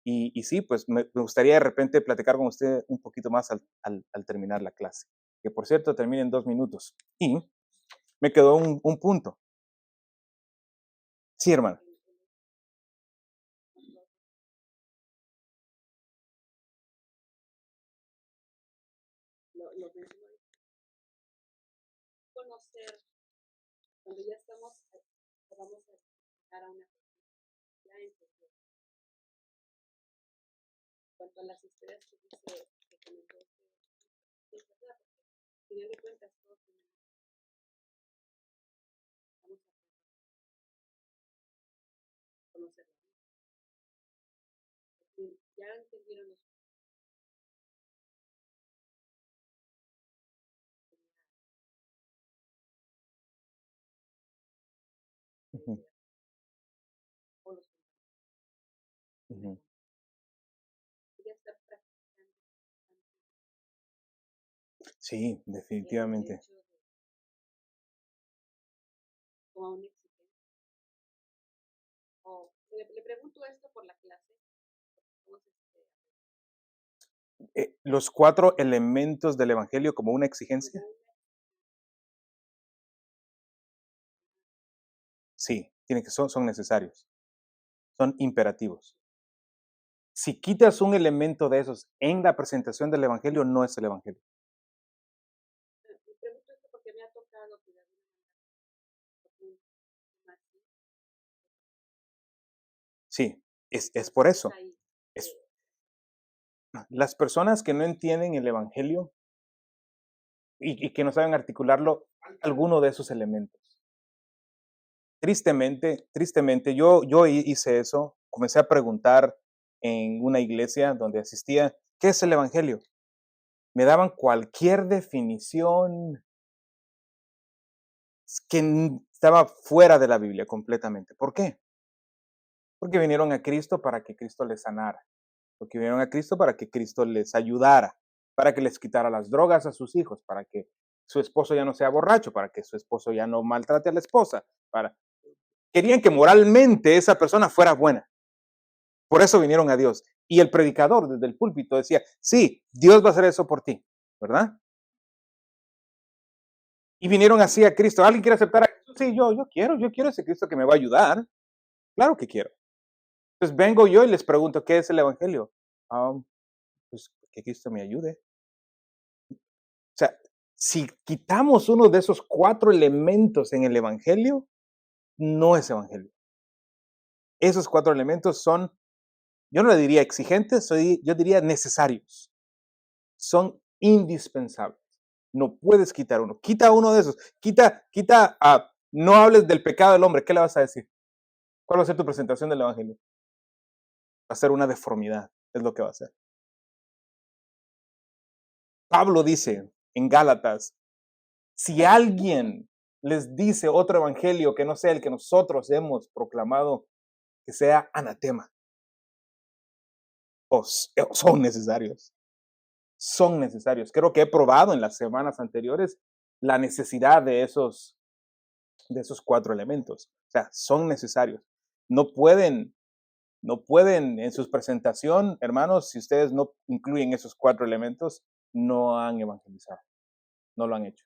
Y sí, pues me gustaría de repente platicar con usted un poquito más al terminar la clase. Que por cierto, termina en 2 minutos. Y me quedó un punto. Sí, hermana. Lo mismo es conocer, cuando ya estamos, vamos a llegar a una persona, ya entendió. En cuanto a las historias que dice, que comentó, es verdad, porque al final de cuentas todos tenemos, vamos a conocerlo. Ya entendieron los Ujú, o los ujú. ya está practicando Sí, el definitivamente. hecho de como una exigencia. O le pregunto esto por la clase, porque estamos Los 4 elementos del evangelio como una exigencia. como Sí, son necesarios. Son imperativos. Si quitas un elemento de esos en la presentación del evangelio, no es el evangelio. le pregunto esto porque me ha tocado que de alguna manera así, Sí, es por eso. ahí, Es, las personas que no entienden el evangelio y que no saben articularlo, alguno de esos elementos. tristemente, yo hice eso. Comencé a preguntar en una iglesia donde asistía, ¿qué es el evangelio? Me daban cualquier definición que estaba fuera de la Biblia completamente. ¿Por qué? Porque vinieron a Cristo para que Cristo les sanara, porque vinieron a Cristo para que Cristo les ayudara, para que les quitara las drogas a sus hijos, para que su esposo ya no sea borracho, para que su esposo ya no maltrate a la esposa, querían que moralmente esa persona fuera buena. Por eso vinieron a Dios. Y el predicador desde el púlpito decía, sí, Dios va a hacer eso por ti, ¿verdad? Y vinieron así a Cristo. ¿Alguien quiere aceptar a Jesús? Sí, yo quiero ese Cristo que me va a ayudar. Claro que quiero. Entonces vengo yo y les pregunto, ¿qué es el Evangelio? Ah, pues que Cristo me ayude. O sea, si quitamos uno de esos 4 elementos en el Evangelio, no es Evangelio. Esos 4 elementos son, yo no le diría exigentes, yo diría necesarios. Son indispensables. No puedes quitar uno. Quita uno de esos. No hables del pecado del hombre. ¿Qué le vas a decir? ¿Cuál va a ser tu presentación del Evangelio? Va a ser una deformidad. Es lo que va a ser. Pablo dice en Gálatas, si alguien les dice otro evangelio que no sea el que nosotros hemos proclamado, que sea anatema. Son necesarios. Son necesarios. Creo que he probado en las semanas anteriores la necesidad de esos 4 elementos. O sea, son necesarios. No pueden en su presentación, hermanos, si ustedes no incluyen esos 4 elementos, no han evangelizado. No lo han hecho.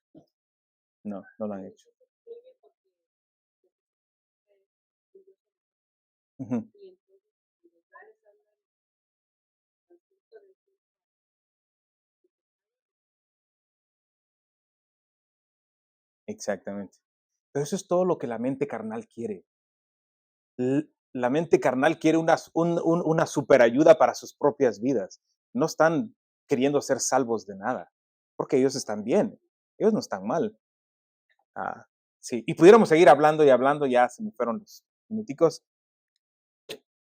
No lo han hecho. Ujú. Exactamente. Pero eso es todo lo que la mente carnal quiere. La mente carnal quiere una superayuda para sus propias vidas. No están queriendo ser salvos de nada, porque ellos están bien, ellos no están mal. Sí, y pudiéramos seguir hablando y hablando, ya se me fueron los minuticos.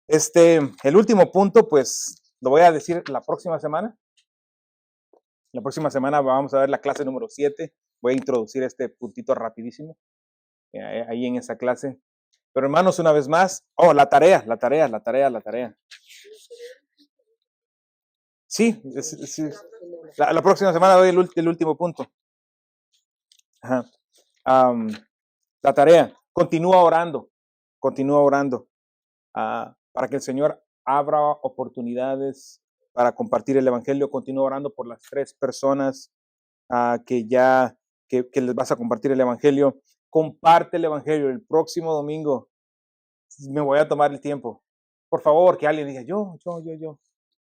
El último punto, pues, lo voy a decir la próxima semana. La próxima semana vamos a ver la clase número 7. Voy a introducir este puntito rapidísimo, ahí en esa clase. Pero hermanos, una vez más, la tarea. Sí, la próxima semana doy el último punto. Ajá. La tarea, continúa orando para que el Señor abra oportunidades para compartir el Evangelio. Continúa orando por las 3 personas que les vas a compartir el Evangelio. Comparte el Evangelio. El próximo domingo me voy a tomar el tiempo. Por favor, que alguien diga, yo.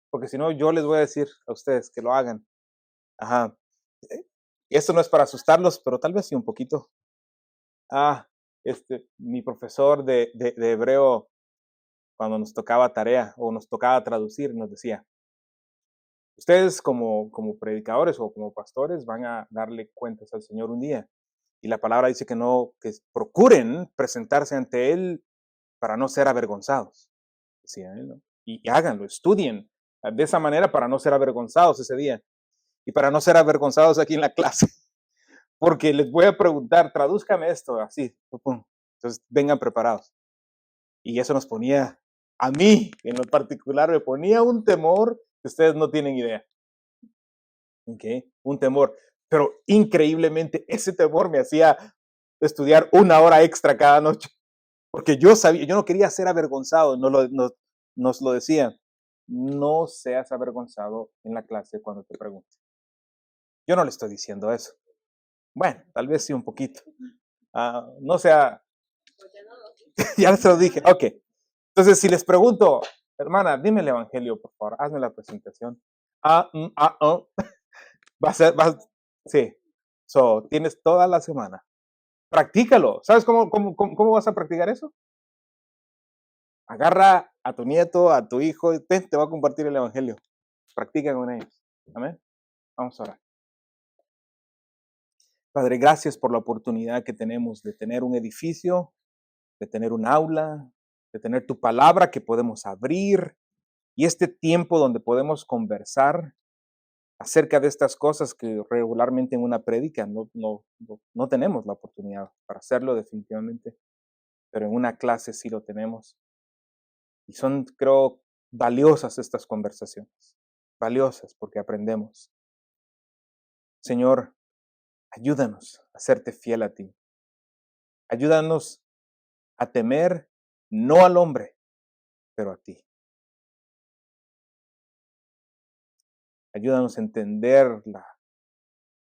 Porque si no, yo les voy a decir a ustedes que lo hagan. Ajá. Esto no es para asustarlos, pero tal vez sí un poquito. Mi profesor de hebreo, cuando nos tocaba tarea o nos tocaba traducir, nos decía, ustedes como predicadores o como pastores van a darle cuentas al Señor un día. Y la palabra dice que procuren presentarse ante Él para no ser avergonzados. Decía él, ¿no? Y háganlo, estudien de esa manera para no ser avergonzados ese día. Y para no ser avergonzados aquí en la clase. Porque les voy a preguntar, tradúzcame esto así. Entonces, vengan preparados. Y eso nos ponía, a mí en lo particular, me ponía un temor que ustedes no tienen idea. ¿Okay? Un temor. Pero increíblemente ese temor me hacía estudiar 1 hora extra cada noche. Porque yo no quería ser avergonzado, nos lo decía. No seas avergonzado en la clase cuando te pregunte. Yo no le estoy diciendo eso. Bueno, tal vez sí un poquito. No sea, ya se lo dije, ok. Entonces, si les pregunto, hermana, dime el evangelio, por favor, hazme la presentación. Va a ser, sí. Tienes toda la semana. Practícalo. ¿Sabes cómo vas a practicar eso? Agarra a tu nieto, a tu hijo, te va a compartir el evangelio. Practica con ellos. Amén. Vamos a orar. Padre, gracias por la oportunidad que tenemos de tener un edificio de tener un aula, de tener tu palabra que podemos abrir y este tiempo donde podemos conversar acerca de estas cosas que regularmente en una prédica no tenemos la oportunidad para hacerlo definitivamente, pero en una clase sí lo tenemos. Y son, creo, valiosas estas conversaciones, valiosas porque aprendemos. Señor, ayúdanos a serte fiel a ti. Ayúdanos a temer no al hombre, pero a ti. Ayúdanos a entender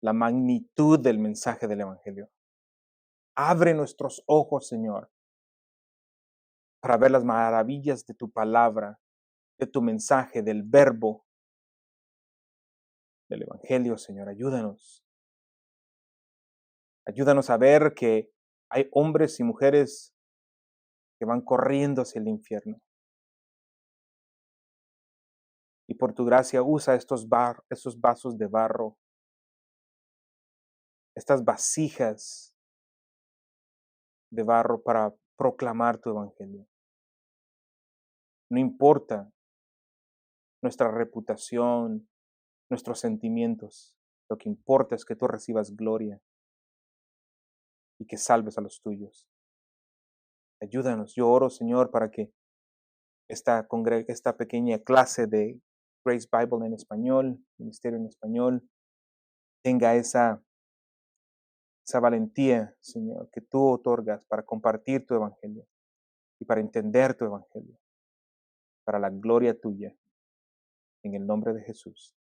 la magnitud del mensaje del Evangelio. Abre nuestros ojos, Señor, para ver las maravillas de tu palabra, de tu mensaje, del verbo, del Evangelio, Señor. Ayúdanos. Ayúdanos a ver que hay hombres y mujeres que van corriendo hacia el infierno. Y por tu gracia usa estos vasos de barro, estas vasijas de barro para proclamar tu Evangelio. No importa nuestra reputación, nuestros sentimientos. Lo que importa es que tú recibas gloria y que salves a los tuyos. Ayúdanos. Yo oro, Señor, para que esta pequeña clase de Grace Bible en español, Ministerio en español, tenga esa valentía, Señor, que tú otorgas para compartir tu Evangelio y para entender tu Evangelio, para la gloria tuya, en el nombre de Jesús.